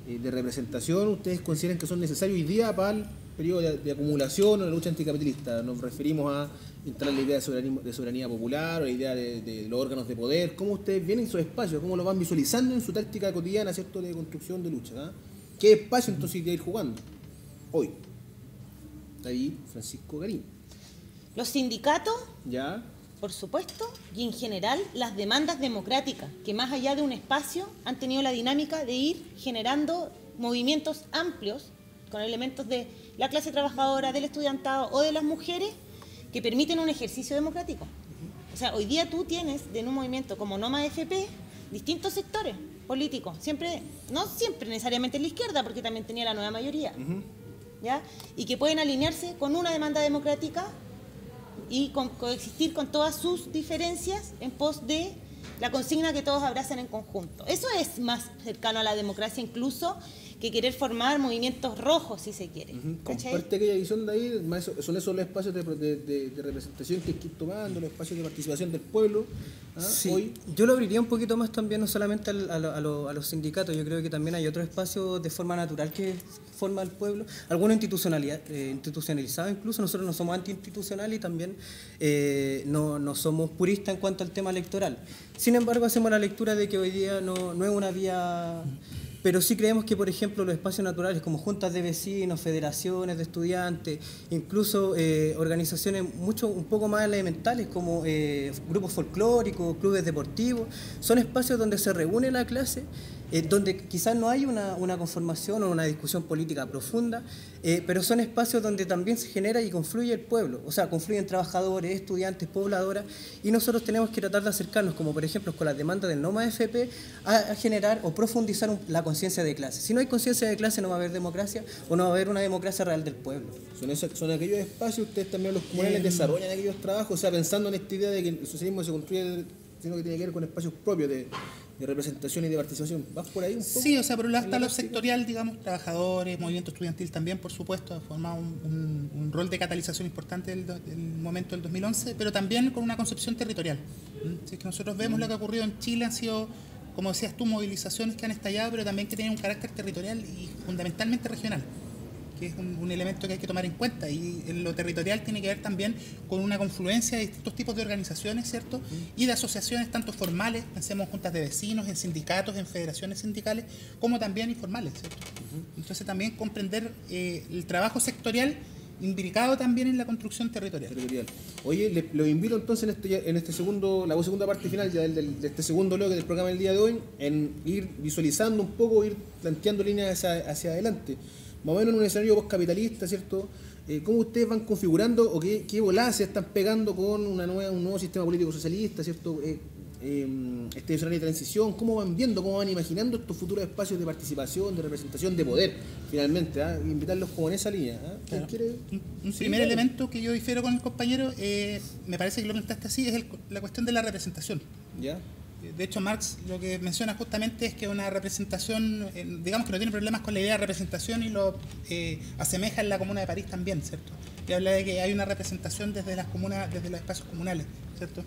de representación, ustedes consideran que son necesarios hoy día para el periodo de acumulación o la lucha anticapitalista? Nos referimos a instalar la idea de soberanía popular o la idea de los órganos de poder. ¿Cómo ustedes ven esos espacios? ¿Cómo lo van visualizando en su táctica cotidiana, cierto, de construcción de lucha? ¿Ah? ¿Qué espacio entonces hay que ir jugando hoy? Ahí, Francisco Garín. Los sindicatos, ¿Ya? por supuesto, y en general las demandas democráticas, que más allá de un espacio han tenido la dinámica de ir generando movimientos amplios con elementos de la clase trabajadora, del estudiantado o de las mujeres que permiten un ejercicio democrático. O sea, hoy día tú tienes en un movimiento como Noma FP distintos sectores políticos, no siempre necesariamente en la izquierda, porque también tenía la nueva mayoría, ¿ya? Y que pueden alinearse con una demanda democrática y coexistir con todas sus diferencias en pos de la consigna que todos abrazan en conjunto. Eso es más cercano a la democracia incluso que querer formar movimientos rojos, si se quiere. Comparte aquella visión de ahí, son esos los espacios de representación que hay que ir tomando, los espacios de participación del pueblo. Sí, hoy. yo lo abriría un poquito más también, no solamente a los sindicatos. Yo creo que también hay otros espacios de forma natural que forma el pueblo, algunos institucionalizados incluso. Nosotros no somos antiinstitucionales y también no somos puristas en cuanto al tema electoral. Sin embargo, hacemos la lectura de que hoy día no es una vía... Pero sí creemos que, por ejemplo, los espacios naturales como juntas de vecinos, federaciones de estudiantes, incluso organizaciones un poco más elementales como grupos folclóricos, clubes deportivos, son espacios donde se reúne la clase, donde quizás no hay una conformación o una discusión política profunda, pero son espacios donde también se genera y confluye el pueblo, o sea, confluyen trabajadores, estudiantes, pobladoras, y nosotros tenemos que tratar de acercarnos, como por ejemplo con las demandas del Noma FP, a generar o profundizar la conciencia de clase. Si no hay conciencia de clase no va a haber democracia o no va a haber una democracia real del pueblo. Son aquellos espacios, ustedes también los comunales desarrollan aquellos trabajos, o sea, pensando en esta idea de que el socialismo se construye, sino que tiene que ver con espacios propios de representación y de participación. ¿Vas por ahí un poco? Sí, o sea, por un lado está lo sectorial, digamos, trabajadores, movimiento estudiantil también, por supuesto, ha formado un rol de catalización importante del momento del 2011, pero también con una concepción territorial. Si es que nosotros vemos lo que ha ocurrido en Chile, han sido, como decías tú, movilizaciones que han estallado, pero también que tienen un carácter territorial y fundamentalmente regional. que es un elemento que hay que tomar en cuenta, y en lo territorial tiene que ver también con una confluencia de distintos tipos de organizaciones, ¿cierto? Y de asociaciones tanto formales, pensemos en juntas de vecinos, en sindicatos, en federaciones sindicales, como también informales, ¿cierto? Entonces también comprender el trabajo sectorial imbricado también en la construcción territorial. Oye, lo invito entonces en este segundo, la segunda parte final ya de este segundo bloque del programa del día de hoy, en ir visualizando un poco, ir planteando líneas hacia adelante. Más o menos en un escenario postcapitalista, ¿cierto? ¿Cómo ustedes van configurando o qué voladas se están pegando con un nuevo sistema político socialista, ¿cierto? Este escenario de transición, ¿cómo van viendo, cómo van imaginando estos futuros espacios de participación, de representación, de poder, finalmente? Invitarlos como en esa línea. Claro. Un primer elemento que yo difiero con el compañero, me parece que lo planteaste así, es la cuestión de la representación. ¿Ya? De hecho, Marx lo que menciona justamente es que una representación, digamos que no tiene problemas con la idea de representación y lo asemeja en la Comuna de París también, ¿cierto? Y habla de que hay una representación desde las comunas, desde los espacios comunales, ¿cierto?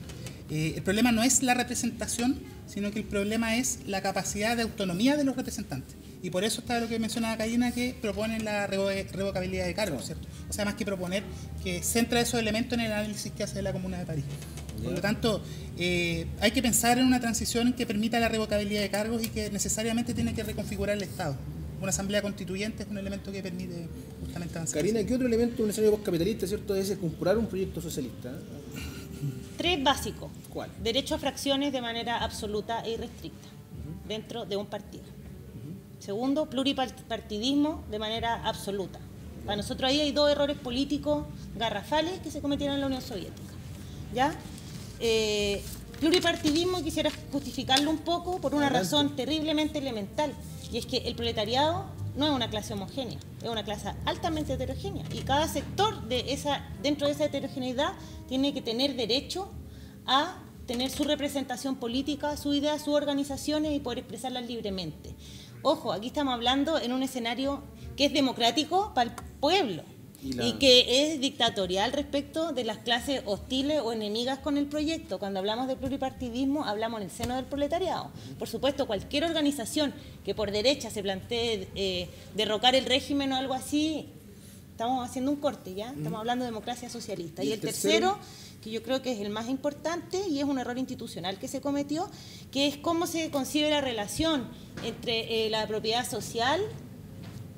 El problema no es la representación, sino que el problema es la capacidad de autonomía de los representantes. Y por eso está lo que mencionaba Karina, que proponen la revocabilidad de cargos, ¿cierto? O sea, más que proponer, que centra esos elementos en el análisis que hace de la Comuna de París. Por lo tanto, hay que pensar en una transición que permita la revocabilidad de cargos y que necesariamente tiene que reconfigurar el Estado. Una asamblea constituyente es un elemento que permite justamente avanzar. Karina, ¿qué otro elemento de un escenario postcapitalista, ¿cierto?, es incorporar un proyecto socialista? 3 básicos. ¿Cuál? Derecho a fracciones de manera absoluta e irrestricta dentro de un partido. Segundo, pluripartidismo de manera absoluta. Para nosotros ahí hay 2 errores políticos garrafales que se cometieron en la Unión Soviética. ¿Ya? Pluripartidismo quisiera justificarlo un poco por una razón terriblemente elemental, y es que el proletariado no es una clase homogénea, es una clase altamente heterogénea, y cada sector dentro de esa heterogeneidad tiene que tener derecho a tener su representación política, su idea, sus organizaciones y poder expresarlas libremente. Ojo, aquí estamos hablando en un escenario que es democrático para el pueblo y que es dictatorial respecto de las clases hostiles o enemigas con el proyecto. Cuando hablamos de pluripartidismo, hablamos en el seno del proletariado. Por supuesto, cualquier organización que por derecha se plantee derrocar el régimen o algo así, estamos haciendo un corte, ¿ya? Estamos hablando de democracia socialista. Y el tercero, que yo creo que es el más importante y es un error institucional que se cometió, que es cómo se concibe la relación entre la propiedad social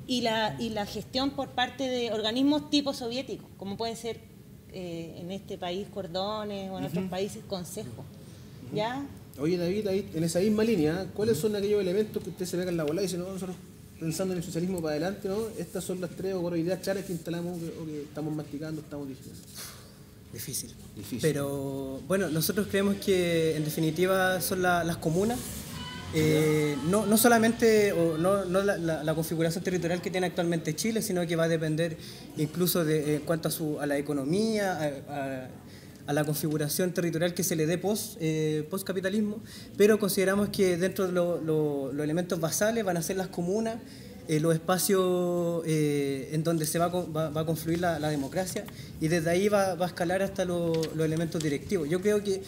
y la gestión por parte de organismos tipo soviéticos, como pueden ser en este país cordones o en otros países consejos. ¿Ya? Oye, David, ahí, en esa misma línea, ¿cuáles son aquellos elementos que usted se pega en la bola y dice, no, nosotros pensando en el socialismo para adelante, ¿no? Estas son las 3 o 4 ideas claras que instalamos o que estamos masticando, estamos diciendo? Difícil. Pero bueno, nosotros creemos que en definitiva son las comunas. No solamente la configuración territorial que tiene actualmente Chile, sino que va a depender incluso en cuanto a la economía, a la configuración territorial que se le dé post-capitalismo, pero consideramos que dentro de los elementos basales van a ser las comunas, los espacios en donde se va a confluir la democracia, y desde ahí va a escalar hasta los elementos directivos. Yo creo que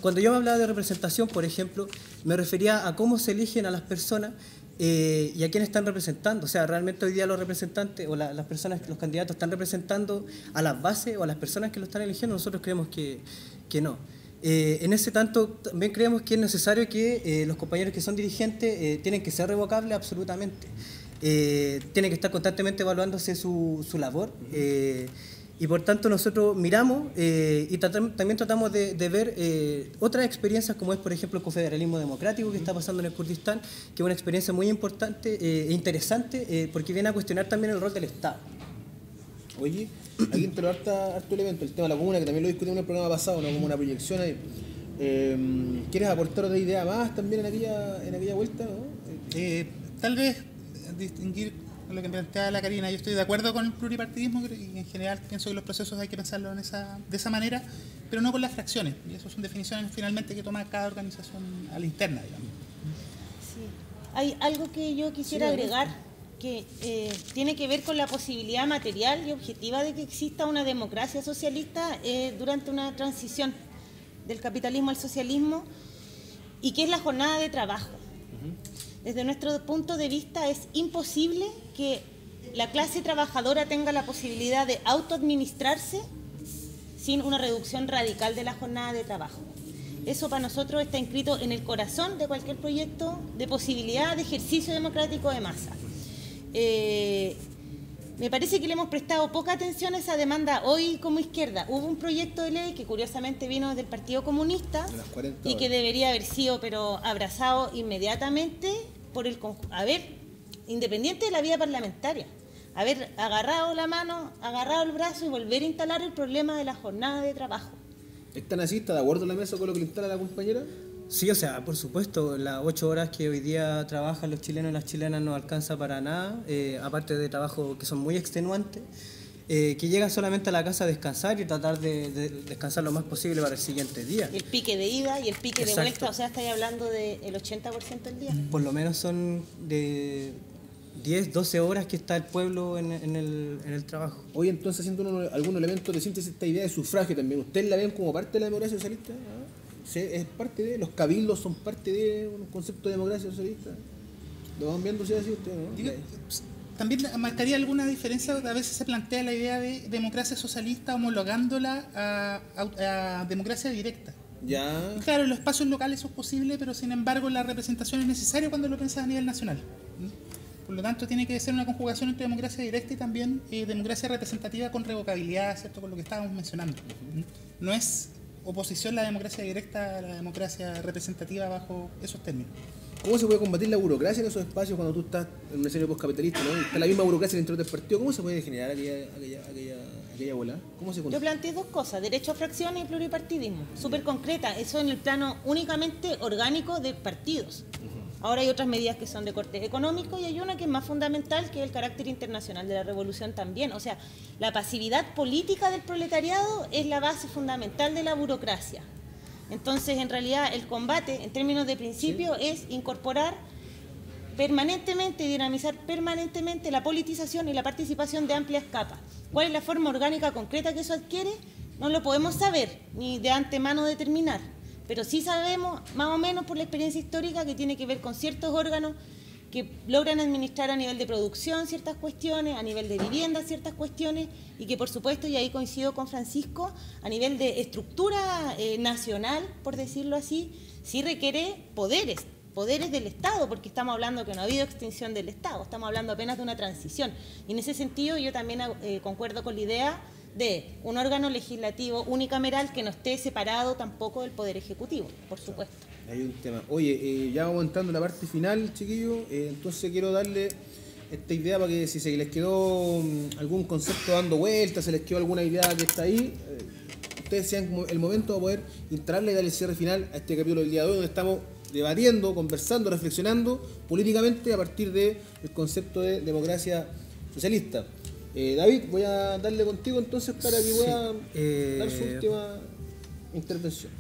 cuando yo me hablaba de representación, por ejemplo, me refería a cómo se eligen a las personas y a quiénes están representando. O sea, realmente hoy día los representantes o las personas, los candidatos están representando a las bases o a las personas que lo están eligiendo. Nosotros creemos que no. En ese tanto también creemos que es necesario que los compañeros que son dirigentes tienen que ser revocables absolutamente. Tienen que estar constantemente evaluándose su labor. Y por tanto nosotros miramos y también tratamos de ver otras experiencias, como es por ejemplo el confederalismo democrático que está pasando en el Kurdistán, que es una experiencia muy importante e interesante porque viene a cuestionar también el rol del Estado. Oye, aquí entró harto elemento, el tema de la comuna, que también lo discutimos en el programa pasado, ¿no? Como una proyección ahí. ¿Quieres aportar otra idea más también en aquella vuelta, ¿no? Tal vez distinguir lo que planteaba la Karina. Yo estoy de acuerdo con el pluripartidismo y en general pienso que los procesos hay que pensarlo de esa manera, pero no con las fracciones, y eso son definiciones finalmente que toma cada organización a la interna, digamos. Sí. Hay algo que yo quisiera agregar que tiene que ver con la posibilidad material y objetiva de que exista una democracia socialista durante una transición del capitalismo al socialismo, y que es la jornada de trabajo. Desde nuestro punto de vista es imposible que la clase trabajadora tenga la posibilidad de autoadministrarse sin una reducción radical de la jornada de trabajo. Eso para nosotros está inscrito en el corazón de cualquier proyecto de posibilidad de ejercicio democrático de masa. Me parece que le hemos prestado poca atención a esa demanda hoy como izquierda. Hubo un proyecto de ley que curiosamente vino del Partido Comunista y que debería haber sido pero abrazado inmediatamente por el independiente de la vida parlamentaria, haber agarrado la mano, agarrado el brazo y volver a instalar el problema de la jornada de trabajo. ¿Están así? ¿Está de acuerdo en la mesa con lo que le instala la compañera? Sí, o sea, por supuesto, las 8 horas que hoy día trabajan los chilenos y las chilenas no alcanza para nada, aparte de trabajos que son muy extenuantes, que llegan solamente a la casa a descansar y tratar de descansar lo más posible para el siguiente día. El pique de ida y el pique de vuelta, o sea, estáis hablando del 80% del día. Por lo menos son de 10, 12 horas que está el pueblo en el trabajo. Hoy entonces, haciendo algún elemento de síntesis, esta idea de sufragio también, ¿ustedes la ven como parte de la democracia socialista? ¿Es parte de? ¿Los cabildos son parte de un concepto de democracia socialista? ¿Lo van viendo así ustedes, no? También marcaría alguna diferencia, a veces se plantea la idea de democracia socialista homologándola a democracia directa. Ya. Claro, en los espacios locales eso es posible, pero sin embargo la representación es necesaria cuando lo piensas a nivel nacional. Por lo tanto, tiene que ser una conjugación entre democracia directa y también democracia representativa con revocabilidad, ¿cierto? Con lo que estábamos mencionando. No es oposición la democracia directa a la democracia representativa bajo esos términos. ¿Cómo se puede combatir la burocracia en esos espacios cuando tú estás en un escenario postcapitalista, ¿no? Está la misma burocracia dentro del partido? ¿Cómo se puede generar aquella bola? ¿Cómo se Yo planteé dos cosas, derecho a fracciones y pluripartidismo, súper concreta, eso en el plano únicamente orgánico de partidos. Ahora hay otras medidas que son de corte económico y hay una que es más fundamental, que es el carácter internacional de la revolución también. O sea, la pasividad política del proletariado es la base fundamental de la burocracia. Entonces, en realidad, el combate, en términos de principio, es incorporar permanentemente y dinamizar permanentemente la politización y la participación de amplias capas. ¿Cuál es la forma orgánica concreta que eso adquiere? No lo podemos saber, ni de antemano determinar. Pero sí sabemos, más o menos por la experiencia histórica, que tiene que ver con ciertos órganos que logran administrar a nivel de producción ciertas cuestiones, a nivel de vivienda ciertas cuestiones, y que por supuesto, y ahí coincido con Francisco, a nivel de estructura nacional, por decirlo así, sí requiere poderes del Estado, porque estamos hablando que no ha habido extinción del Estado, estamos hablando apenas de una transición. Y en ese sentido yo también concuerdo con la idea de un órgano legislativo unicameral que no esté separado tampoco del Poder Ejecutivo, por supuesto. Hay un tema. Oye, ya vamos entrando en la parte final, chiquillos, entonces quiero darle esta idea para que si se les quedó algún concepto dando vueltas, se les quedó alguna idea que está ahí, ustedes sean el momento de poder instalarla y darle cierre final a este capítulo del día de hoy, donde estamos debatiendo, conversando, reflexionando políticamente a partir del concepto de democracia socialista. David, voy a darle contigo entonces para que pueda dar su última intervención.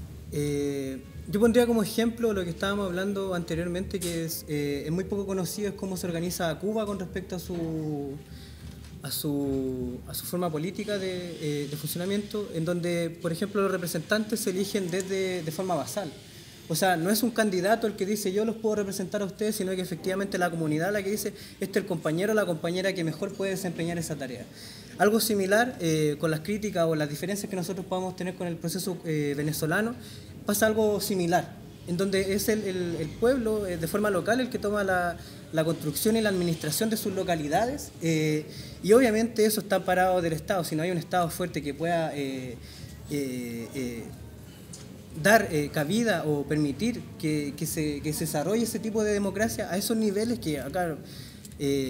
Yo pondría como ejemplo lo que estábamos hablando anteriormente, que es muy poco conocido, es cómo se organiza Cuba con respecto a su forma política de funcionamiento, en donde, por ejemplo, los representantes se eligen de forma basal. O sea, no es un candidato el que dice yo los puedo representar a ustedes, sino que efectivamente la comunidad la que dice este es el compañero o la compañera que mejor puede desempeñar esa tarea. Algo similar con las críticas o las diferencias que nosotros podamos tener con el proceso venezolano, pasa algo similar, en donde es el pueblo de forma local el que toma la construcción y la administración de sus localidades, y obviamente eso está parado del Estado. Si no hay un Estado fuerte que pueda dar cabida o permitir que se desarrolle ese tipo de democracia a esos niveles que acá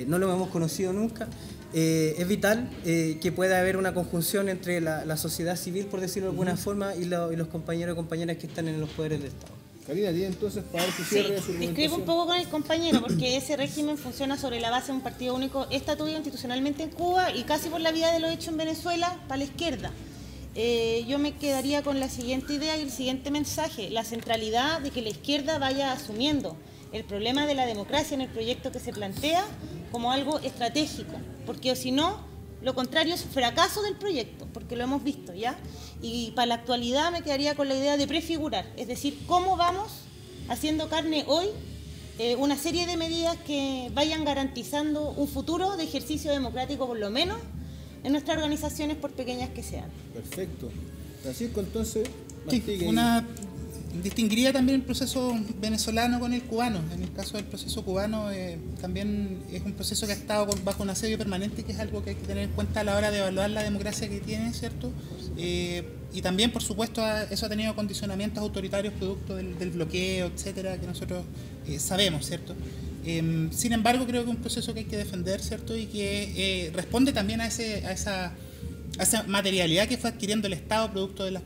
no lo hemos conocido nunca, es vital que pueda haber una conjunción entre la sociedad civil, por decirlo de alguna forma, y los compañeros y compañeras que están en los poderes del Estado. Karina, ¿tiene entonces para dar su cierre? Sí, discrepo un poco con el compañero, porque ese régimen funciona sobre la base de un partido único estatuido institucionalmente en Cuba y casi por la vía de lo hecho en Venezuela para la izquierda. Yo me quedaría con la siguiente idea y el siguiente mensaje: la centralidad de que la izquierda vaya asumiendo el problema de la democracia en el proyecto que se plantea como algo estratégico, porque si no, lo contrario es fracaso del proyecto, porque lo hemos visto ya. Y para la actualidad me quedaría con la idea de prefigurar, es decir, cómo vamos haciendo carne hoy una serie de medidas que vayan garantizando un futuro de ejercicio democrático, por lo menos, en nuestras organizaciones, por pequeñas que sean. Perfecto. Francisco, entonces, Sí, distinguiría también el proceso venezolano con el cubano. En el caso del proceso cubano, también es un proceso que ha estado bajo un asedio permanente, que es algo que hay que tener en cuenta a la hora de evaluar la democracia que tiene, ¿cierto? Y también, por supuesto, eso ha tenido condicionamientos autoritarios producto del bloqueo, etcétera, que nosotros sabemos, ¿cierto? Sin embargo, creo que es un proceso que hay que defender, ¿cierto? Y que responde también a esa materialidad que fue adquiriendo el Estado producto de los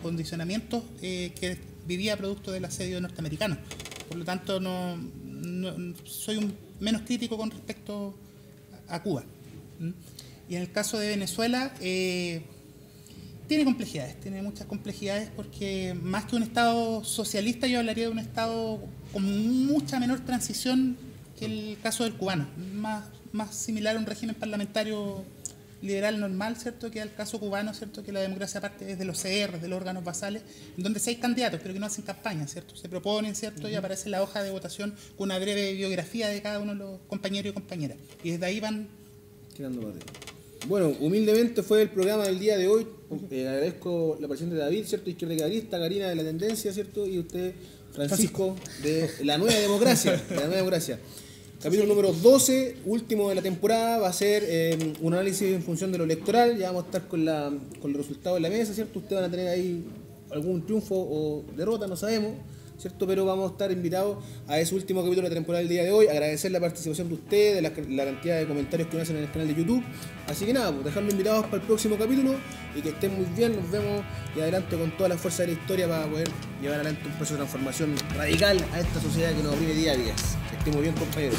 condicionamientos que vivía producto del asedio norteamericano. Por lo tanto, no soy menos crítico con respecto a Cuba. Y en el caso de Venezuela, tiene muchas complejidades, porque más que un Estado socialista, yo hablaría de un Estado con mucha menor transición que el caso del cubano, más similar a un régimen parlamentario liberal normal, ¿cierto?, que al caso cubano, ¿cierto?, que la democracia parte desde los CR, de los órganos basales, en donde sí hay candidatos, pero que no hacen campaña, ¿cierto? Se proponen, ¿cierto?, y aparece la hoja de votación con una breve biografía de cada uno de los compañeros y compañeras. Y desde ahí van tirando para arriba. Bueno, humildemente fue el programa del día de hoy. Agradezco la presencia de David, ¿cierto?, Izquierda Cabrista, Karina de la Tendencia, ¿cierto?, y usted, Francisco, de la Nueva Democracia. Capítulo número 12, último de la temporada, va a ser un análisis en función de lo electoral. Ya vamos a estar con los resultados en la mesa, ¿cierto? Ustedes van a tener ahí algún triunfo o derrota, no sabemos, ¿cierto? Pero vamos a estar invitados a ese último capítulo de la temporada del día de hoy. Agradecer la participación de ustedes, la cantidad de comentarios que me hacen en el canal de YouTube. Así que nada, pues dejarlos invitados para el próximo capítulo y que estén muy bien. Nos vemos y adelante con toda la fuerza de la historia para poder llevar adelante un proceso de transformación radical a esta sociedad que nos oprime día a día. Que estén muy bien, compañeros.